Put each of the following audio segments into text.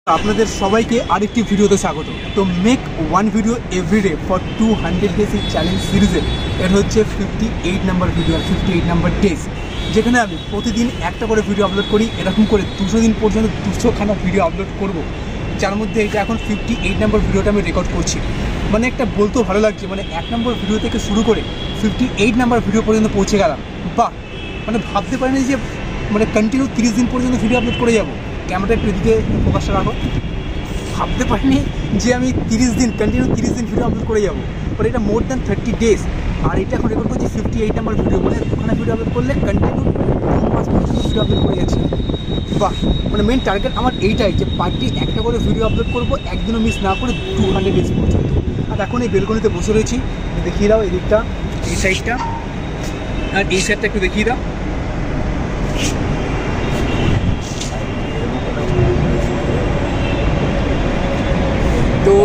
আপনাদের সবাইকে আরেকটি ভিডিওতে স্বাগত। তো make one video every day for 200 days এই চ্যালেঞ্জ সিরিজের এটা হচ্ছে 58 নাম্বার ভিডিও আর 58 নাম্বার ডেজ, যেখানে আমি প্রতিদিন একটা করে ভিডিও আপলোড করি। এরকম করে 200 দিন পর্যন্ত 200খানা ভিডিও আপলোড করব, যার মধ্যে এটা এখন 58 নাম্বার ভিডিওটা আমি রেকর্ড করছি। মানে একটা বলতেও ভালো লাগছে, মানে 1 নম্বর ভিডিও থেকে শুরু করে 58 নাম্বার ভিডিও পর্যন্ত পৌঁছে গেলাম। বাহ, মানে ভাবতে পারিনি যে মানে কন্টিনিউ 30 দিন পর্যন্ত ভিডিও আপলোড করে যাবো। ক্যামেরাটা একটু এদিকে ফোকাসটা রাখো। ভাবতে পারিনি যে আমি 30 দিন কন্টিনিউ 30 দিন ভিডিও আপলোড করে যাবো, বাট এটা মোর দ্যান 30 ডেজ। আর এটা এখন রেকর্ড করছি 58 নাম্বার ভিডিও, মানে ওখানে ভিডিও আপলোড করলে কন্টিনিউ 2 মাস পর্যন্ত ভিডিও আপলোড করে যাচ্ছি। বাহ, মানে মেন টার্গেট আমার এইটাই যে পার ডে একটা করে ভিডিও আপলোড করবো, একদিনও মিস না করে 200 ডেজ পর্যন্ত। আর এখন এই বেলকনিতে বসে রয়েছি, দেখিয়ে দাও এই দিকটা, এই সাইডটা, আর এই সাইডটা একটু দেখিয়ে দাও। তো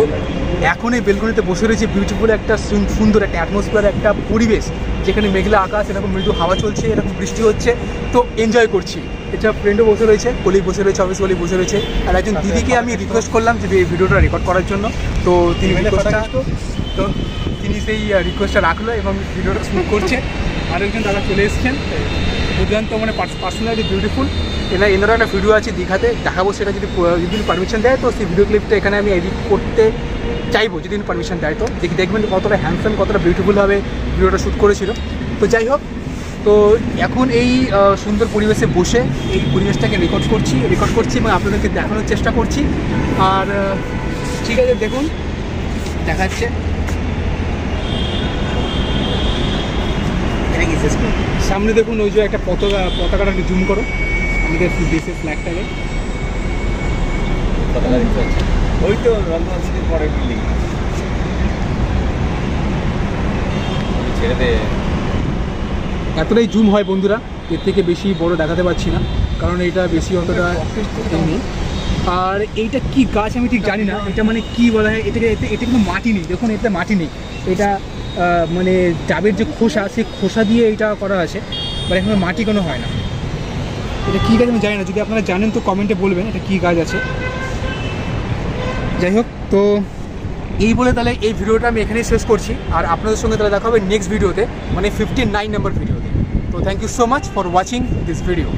এখন এই বেলকনিতে বসে রয়েছে, বিউটিফুল একটা সুন্দর একটা অ্যাটমসফিয়ার, একটা পরিবেশ যেখানে মেঘলা আকাশ, এরকম মৃদু হাওয়া চলছে, এরকম বৃষ্টি হচ্ছে, তো এনজয় করছি। এটা ফ্রেন্ডও বসে রয়েছে, কলিগ বসে রয়েছে, অফিস কলিগ বসে রয়েছে। আর একজন দিদিকে আমি রিকোয়েস্ট করলাম যে এই ভিডিওটা রেকর্ড করার জন্য, তো তিনি সেই রিকোয়েস্টটা রাখলো এবং ভিডিওটা শুট করছে। আরেকজন দাদা চলে এসেছেন, দুর্দান্ত, মানে পার্সোনালি বিউটিফুল। এনারও একটা ভিডিও আছে দীঘাতে, দেখাবো। সেটা যদি পারমিশন দেয় তো সেই ভিডিও ক্লিপটা এখানে আমি এডিট করতে চাইবো, যদি পারমিশন দেয় তো। দেখবেন কতটা হ্যান্ডসাম, কতটা বিউটিফুলভাবে ভিডিওটা শ্যুট করেছিল। তো যাই হোক, তো এখন এই সুন্দর পরিবেশে বসে এই পরিবেশটাকে রেকর্ড করছি এবং আপনাদেরকে দেখানোর চেষ্টা করছি। আর ঠিক আছে, দেখুন দেখাচ্ছে, সামনে দেখুন ওই যে একটা পতাকাটা একটু জুম করো, আমাদের দেশের ফ্ল্যাগটাকে। ওই তো রংপুর সিটির পরে বিল্ডিং ছেড়ে দে। এতটাই জুম হয় বন্ধুরা, এর থেকে বেশি বড় দেখাতে পারছি না, কারণ এটা বেশি অতটা নেই। আর এইটা কি গাছ আমি ঠিক জানি না, এটা মানে কি বলা হয় এটাকে, এটা কিন্তু মাটি নেই, দেখুন এতে মাটি নেই। এটা মানে ডাবের যে খোসা, সেই খোসা দিয়ে এটা করা আছে, বাট এখানে মাটি কোনো হয় না। এটা কী গাছ আমি জানি না, যদি আপনারা জানেন তো কমেন্টে বলবেন এটা কী গাছ আছে। যাই হোক, তো এই বলে তাহলে এই ভিডিওটা আমি এখানেই শেষ করছি। আর আপনাদের সঙ্গে তাহলে দেখা হবে নেক্সট ভিডিওতে, মানে 59 নাম্বার ভিডিওতে। তো thank you so much for watching this video.